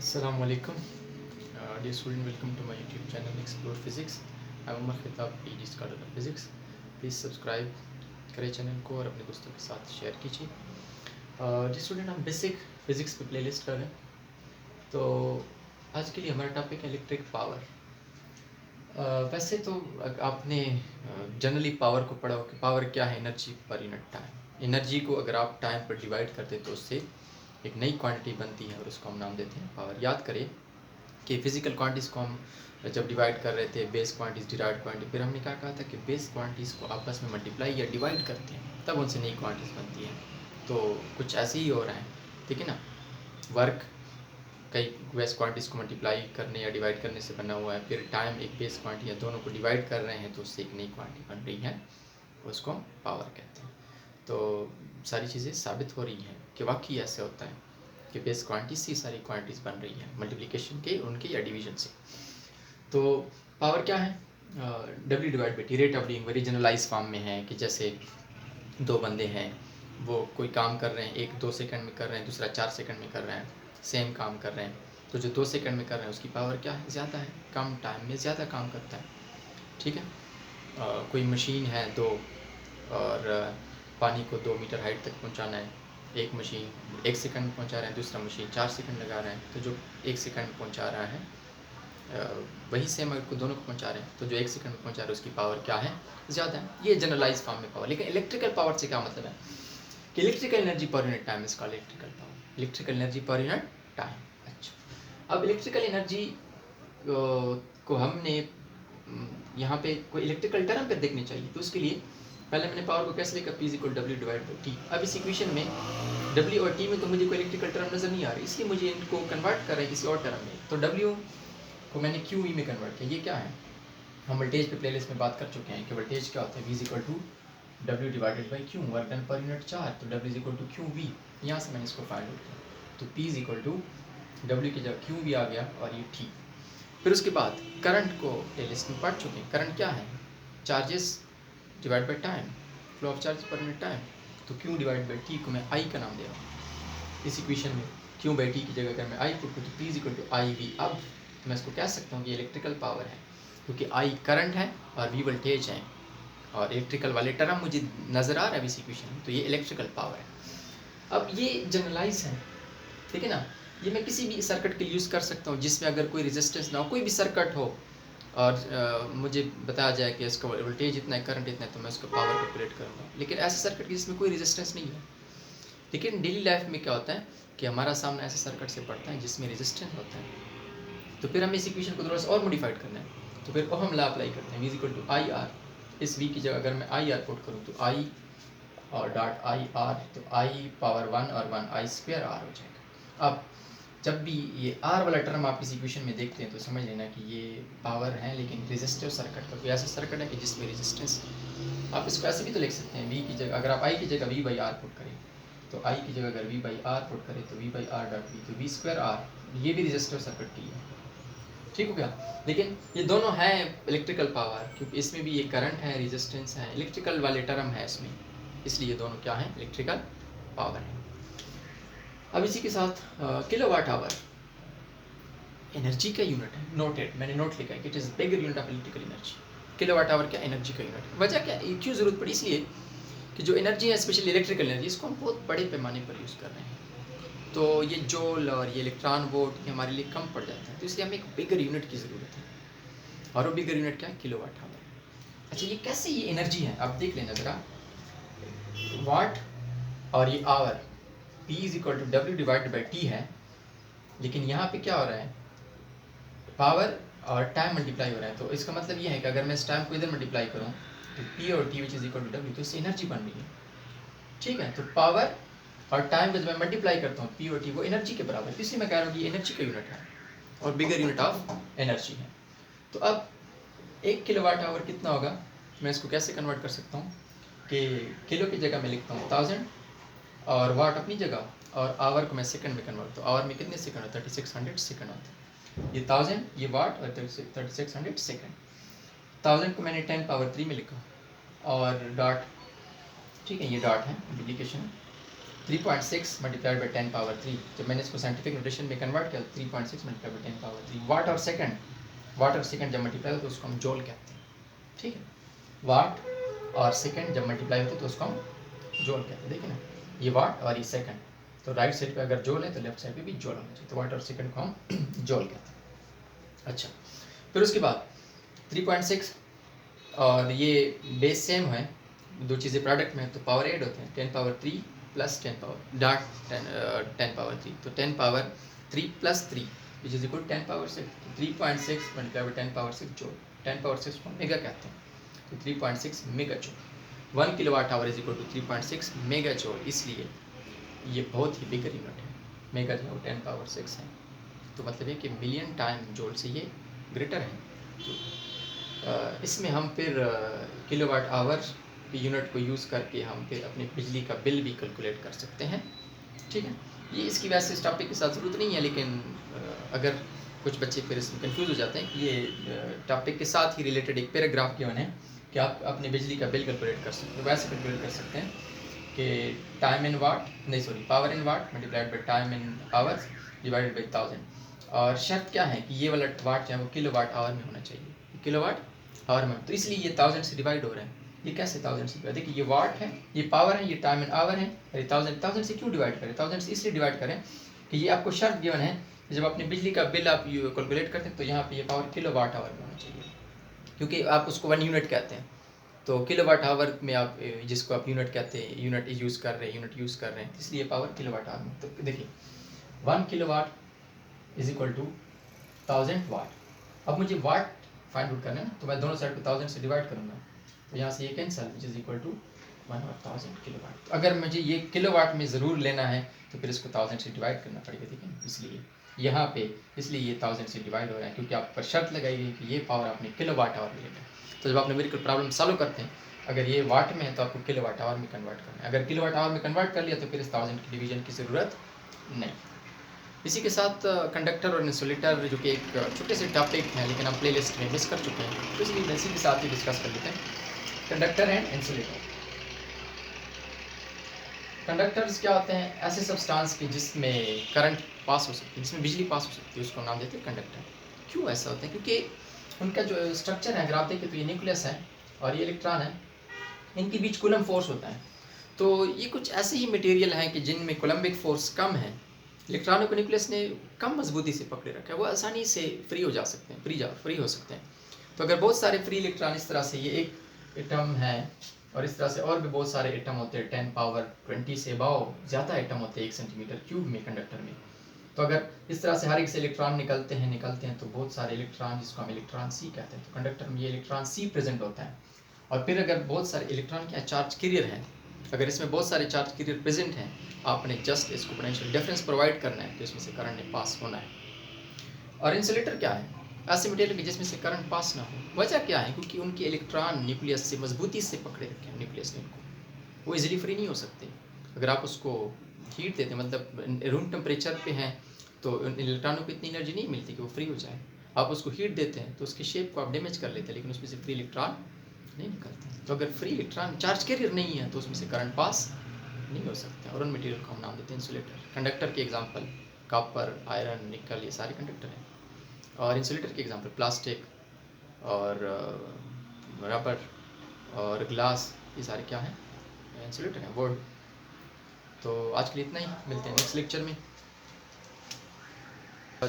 Assalamu alaikum. Dear student, welcome to my YouTube channel Explore Physics. I'm Umar Khitab, PhD Scholar of Physics. Please subscribe करें channel को और अपने दोस्तों के साथ शेयर कीजिए। जी स्टूडेंट, हम बेसिक फिज़िक्स पे प्लेलिस्ट कर रहे हैं। तो आज के लिए हमारा टॉपिक है इलेक्ट्रिक पावर। वैसे तो आपने जनरली पावर को पढ़ा हो कि पावर क्या है, energy per unit time. Energy को अगर आप टाइम पर डिवाइड करते तो उससे एक नई क्वांटिटी बनती है और उसको हम नाम देते हैं पावर। याद करें कि फिजिकल क्वांटिटीज़ को हम जब डिवाइड कर रहे थे, बेस क्वांटिटीज, डिराइव्ड क्वांटिटी, फिर हमने क्या कहा था कि बेस क्वांटिटीज़ को आपस में मल्टीप्लाई या डिवाइड करते हैं तब उनसे नई क्वांटिटीज़ बनती हैं। तो कुछ ऐसे ही हो रहा है, ठीक है ना। वर्क कई बेस क्वांटिटीज़ को मल्टीप्लाई करने या डिवाइड करने से बना हुआ है, फिर टाइम एक बेस क्वांटिटी है, दोनों को डिवाइड कर रहे हैं तो उससे एक नई क्वांटिटी बन रही है, उसको हम पावर कहते हैं। तो सारी चीज़ें साबित हो रही हैं कि वाकई ऐसे होता है कि बेस क्वांटिटी से सारी क्वांटिटीज़ बन रही हैं मल्टीप्लिकेशन के, उनके या डिवीजन से। तो पावर क्या है? W divide by T. Rate of doing very generalise form में है कि जैसे दो बंदे हैं, वो कोई काम कर रहे हैं, एक 2 सेकंड में कर रहे हैं, दूसरा 4 सेकंड में कर रहे हैं, सेम काम कर रहे हैं। तो जो 2 सेकंड में कर रहे हैं उसकी पावर क्या है? ज़्यादा है, कम टाइम में ज़्यादा काम करता है, ठीक है। कोई मशीन है दो, और पानी को 2 मीटर हाइट तक पहुंचाना है। एक मशीन 1 सेकंड में पहुंचा रहा है, दूसरा मशीन 4 सेकंड लगा रहा है। तो जो 1 सेकंड में पहुंचा रहा है वही सेम अगर को दोनों को पहुंचा रहे हैं तो जो 1 सेकंड में पहुंचा रहे हैं उसकी पावर क्या है? ज़्यादा है। ये जनरलाइज फॉर्म में पावर। लेकिन इलेक्ट्रिकल पावर से क्या मतलब है कि electrical energy per unit time is called electrical power. Electrical energy per unit time. अच्छा, अब इलेक्ट्रिकल एनर्जी को हमने यहाँ पे कोई इलेक्ट्रिकल टर्म पे देखनी चाहिए। तो उसके लिए पहले मैंने पावर को कैसे लिखा? P equal W divide by T. अब इस इक्वेशन में W और T में तो मुझे कोई इलेक्ट्रिकल टर्म नज़र नहीं आ रही, इसलिए मुझे इनको कन्वर्ट कर रहा है किसी और टर्म में। तो W को मैंने QE में कन्वर्ट किया। ये क्या है? हम वोल्टेज पे प्लेलिस्ट में बात कर चुके हैं कि वोल्टेज क्या होता है। V equal to W divided by Q, work done per unit charge. तो W इक्वल टू QV, यहाँ से मैंने इसको फाइंड आउट किया। तो P इक्वल टू W की जगह QV आ गया और ये T। फिर उसके बाद करंट को प्लेलिस्ट में पढ़ चुके हैं। करंट क्या है? Charges divide by time, flow of charge पर मिनट टाइम। तो Q डिवाइड बाई T को मैं I का नाम दे रहा हूँ इस इक्वेशन में। Q बाई T की जगह अगर मैं I पुट करूँ तो P इक्वल टू IV। अब मैं इसको कह सकता हूँ कि इलेक्ट्रिकल पावर है, क्योंकि I करंट है और V वोल्टेज है, और इलेक्ट्रिकल वाले टर्म मुझे नज़र आ रहा है इस इक्वेशन में, तो ये इलेक्ट्रिकल पावर है। अब ये जनरलाइज है, ठीक है ना। ये मैं किसी भी सर्किट के लिए यूज़ कर सकता हूँ जिसमें अगर कोई रेजिस्टेंस ना हो, कोई भी सर्किट हो, और मुझे बताया जाए कि इसका वोल्टेज इतना है, करंट इतना है, तो मैं उसका पावर कैलकुलेट करूँगा। लेकिन ऐसे सर्किट जिसमें कोई रेजिस्टेंस नहीं है। लेकिन डेली लाइफ में क्या होता है कि हमारा सामना ऐसे सर्किट से पड़ता है जिसमें रेजिस्टेंस होता है। तो फिर हमें इस इक्वेशन को थोड़ा सा और मॉडिफाइड करना है। तो फिर ओहम लॉ अप्लाई करते हैं। V equal to I R. इस V की जगह अगर मैं आई आर पुट करूँ तो आई और डॉट आई आर, तो आई पावर 1 और 1 आई स्क्वायर आर हो जाएगा। अब जब भी ये आर वाला टर्म आप इस इक्वेशन में देखते हैं तो समझ लेना कि ये पावर है, लेकिन रेजिस्टिव सर्किट का। कोई ऐसा सर्किट है कि जिसमें रेजिस्टेंस। आप इसको ऐसे भी तो लिख सकते हैं, V की जगह अगर आप I की जगह V बाई आर पुट करें, तो I की जगह अगर V बाई आर पुट करें तो V by R dot V, तो V स्क्वायर आर, ये भी रेजिस्टिव सर्किट की है, ठीक हो गया। लेकिन ये दोनों है इलेक्ट्रिकल पावर, क्योंकि इसमें भी ये करंट है, रेजिस्टेंस है, इलेक्ट्रिकल वाले टर्म है इसमें, इसलिए ये दोनों क्या है? इलेक्ट्रिकल पावर है। अब इसी के साथ किलोवाट आवर एनर्जी का यूनिट है। नोटेड, मैंने नोट लिखा है कि it is bigger unit of electrical energy. Kilowatt hour क्या? एनर्जी का यूनिट है। वजह क्या है, क्यों ज़रूरत पड़ी? इसलिए कि जो एनर्जी है, स्पेशली इलेक्ट्रिकल एनर्जी, इसको हम बहुत बड़े पैमाने पर यूज़ कर रहे हैं। तो ये जूल और ये इलेक्ट्रॉन वोल्ट ये हमारे लिए कम पड़ जाता है, तो इसलिए हमें एक बिगर यूनिट की ज़रूरत है। और वो बिगर यूनिट क्या है? Kilowatt hour. अच्छा, ये कैसे ये एनर्जी है आप देख लेना ज़रा। वाट और ये hour, P is equal to W divide by T है, लेकिन यहाँ पे क्या हो रहा है? पावर और टाइम मल्टीप्लाई हो रहा है। तो इसका मतलब ये है कि अगर मैं इस टाइम को इधर मल्टीप्लाई करूँ तो P और T which is equal to W, तो इससे एनर्जी बन रही है, ठीक है। तो पावर और टाइम को जब मैं मल्टीप्लाई करता हूँ P और T, वो एनर्जी के बराबर है। इसलिए मैं कह रहा हूँ कि ये एनर्जी का यूनिट है और बिगर यूनिट ऑफ एनर्जी है। तो अब 1 किलोवाट आवर कितना होगा? मैं इसको कैसे कन्वर्ट कर सकता हूँ कि किलो की जगह मैं लिखता हूँ 1000 और वाट अपनी जगह, और आवर को मैं सेकंड में कन्वर्ट। तो आवर में कितने सेकंड होता है? 3600 सेकंड होता है। ये 1000, ये वाट और 3600 सेकंड। 1000 को मैंने 10 पावर 3 में लिखा और डॉट, ठीक है, ये डॉट है, मल्टीप्लिकेशन। 3.6 multiplied by 10 power 3। जब मैंने इसको साइंटिफिक नोटेशन में कन्वर्ट किया 3.6 मल्टीप्लाइड बाई 10 पावर 3 वाट और सेकंड जब मल्टीप्लाई होता है तो उसको हम जॉल कहते हैं, ठीक है। वाट और सेकंड जब मल्टीप्लाई होते हैं तो उसको हम जॉल कहते हैं। देखिए ना, ये वाट और ये सेकंड, तो राइट साइड पे अगर जॉल है तो लेफ्ट साइड पे भी जॉल होना चाहिए, तो वाट और सेकंड को हम जॉल कहते हैं। अच्छा, फिर उसके बाद 3.6 और ये बेस सेम है, दो चीज़ें प्रोडक्ट में, तो पावर ऐड होते हैं, 10 पावर 3 प्लस 10 पावर डार्ट 10 पावर 3, तो 10 power 3 plus 3 which is equal 10 power 6। 3.6 multiply by 10 power 6 joule, 10 power 6 को मेगा कहते हैं, तो 3.6 mega joule. 1 kilowatt hour is equal to 3.6 mega joule, इसलिए ये बहुत ही बिगर यूनिट है। मेगा जो 10 पावर 6 है, तो मतलब ये कि मिलियन टाइम जॉल से ये ग्रेटर है। तो इसमें हम फिर किलोवाट आवर की यूनिट को यूज़ करके हम फिर अपनी बिजली का बिल भी कैलकुलेट कर सकते हैं, ठीक है। ये इसकी वजह से इस टॉपिक के साथ ज़रूरत नहीं है, लेकिन अगर कुछ बच्चे फिर इसमें कंफ्यूज हो जाते हैं कि ये टॉपिक के साथ ही रिलेटेड एक पैराग्राफ गिवन है कि आप अपने बिजली का बिल कैलकुलेट कर सकते हो। वैसे कैलकुलेट कर सकते हैं कि टाइम इन वाट, नहीं sorry, power in watt multiplied by time in hours divided by 1000। और शर्त क्या है कि ये वाला वाट जो है वो किलो वाट आवर में होना चाहिए, किलो वाट आवर में, तो इसलिए ये 1000 से डिवाइड हो रहा है। ये कैसे 1000 से? देखिए, ये वाट है, ये पावर है, ये टाइम इन आवर है, और ये 1000 से क्यों डिवाइड करें? 1000 से इसलिए डिवाइड करें कि ये आपको शर्त गिवन है, जब अपनी बिजली का बिल आप कैलकुलेट करते हैं तो यहाँ पे ये पावर किलो वाट आवर में होना चाहिए, क्योंकि आप उसको 1 यूनिट कहते हैं। तो किलो वाट आवर में आप जिसको आप यूनिट कहते हैं, यूनिट यूज़ कर रहे हैं, इसलिए पावर किलो वाट आवर में। तो देखिए 1 kilo watt is equal to 1000 watt. अब मुझे वाट फाइंड आउट करना है ना, तो मैं दोनों साइड को 1000 से डिवाइड करूँगा, तो यहाँ से ये cancel, which is equal to 1000 kilo watt. तो अगर मुझे ये किलो वाट में ज़रूर लेना है तो फिर इसको 1000 से डिवाइड करना पड़ेगा, ठीक है। इसलिए यहाँ पे इसलिए ये 1000 से डिवाइड हो रहा है, क्योंकि आप पर शर्त लगाई गई कि ये पावर आपने किलो वाट आवर में लेना है। तो जब आप न्यूमेरिकल प्रॉब्लम सॉल्व करते हैं, अगर ये वाट में है तो आपको किलो वाट आवर में कन्वर्ट करना है। अगर किलो वाट आवर में कन्वर्ट कर लिया तो फिर इस 1000 की डिवीजन की ज़रूरत नहीं। इसी के साथ कंडक्टर और इंसुलेटर, जो कि एक छोटे से टॉपिक हैं लेकिन हम प्लेलिस्ट में मिस कर चुके हैं, तो इसलिए इसी के साथ ही डिस्कस कर लेते हैं कंडक्टर एंड इंसुलेटर। कंडक्टर्स क्या होते हैं? ऐसे सब्सटेंस के जिसमें करंट पास हो सकती है, जिसमें बिजली पास हो सकती है, उसको नाम देते हैं कंडक्टर। क्यों ऐसा होता है? क्योंकि उनका जो स्ट्रक्चर है, अगर आप देखें तो ये न्यूक्लियस है और ये इलेक्ट्रॉन है, इनके बीच कूलम्ब फोर्स होता है। तो ये कुछ ऐसे ही मटेरियल हैं कि जिनमें कोलम्बिक फोर्स कम है, इलेक्ट्रॉनों को न्यूक्लियस ने कम मजबूती से पकड़े रखा है, वो आसानी से फ्री हो जा सकते हैं, फ्री हो सकते हैं। तो अगर बहुत सारे फ्री इलेक्ट्रॉन इस तरह से, ये एक एटम है और इस तरह से और भी बहुत सारे एटम होते हैं, 10 पावर 20 से अबव ज़्यादा एटम होते हैं 1 सेंटीमीटर क्यूब में कंडक्टर में। तो अगर इस तरह से हर एक से इलेक्ट्रॉन निकलते हैं तो बहुत सारे इलेक्ट्रॉन, जिसको हम इलेक्ट्रॉन सी कहते हैं, तो कंडक्टर में ये इलेक्ट्रॉन सी प्रेजेंट होता है। और फिर अगर बहुत सारे इलेक्ट्रॉन क्या चार्ज कैरियर हैं, अगर इसमें बहुत सारे चार्ज कैरियर प्रेजेंट हैं, आपने जस्ट इसको पोटेंशियल डिफरेंस प्रोवाइड करना है, तो इसमें से करंट ने पास होना है। और इंसुलेटर क्या है? ऐसे मटेरियल जिसमें से करंट पास ना हो। वजह क्या है? क्योंकि उनके इलेक्ट्रॉन न्यूक्लियस से मजबूती से पकड़े रखे हैं, न्यूक्लियस ने उनको, वो इजीली फ्री नहीं हो सकते। अगर आप उसको हीट देते हैं, मतलब रूम टेम्परेचर पे हैं, तो इलेक्ट्रॉनों को इतनी एनर्जी नहीं मिलती कि वो फ्री हो जाए। आप उसको हीट देते हैं तो उसकी शेप को आप डैमेज कर लेते हैं, लेकिन उसमें से फ्री इलेक्ट्रॉन नहीं निकलते। तो अगर फ्री इलेक्ट्रॉन चार्ज कैरियर नहीं है तो उसमें से करंट पास नहीं हो सकता, और उन मटेरियल को हम नाम देते हैं इंसुलेटर। कंडक्टर के एग्जांपल कॉपर, आयरन, निकल, ये सारे कंडक्टर हैं। और इंसुलेटर के एग्जांपल प्लास्टिक और रबर और ग्लास, ये सारे क्या हैं? इंसुलेटर हैं, वुड। तो आज के लिए इतना ही, मिलते हैं नेक्स्ट लेक्चर में।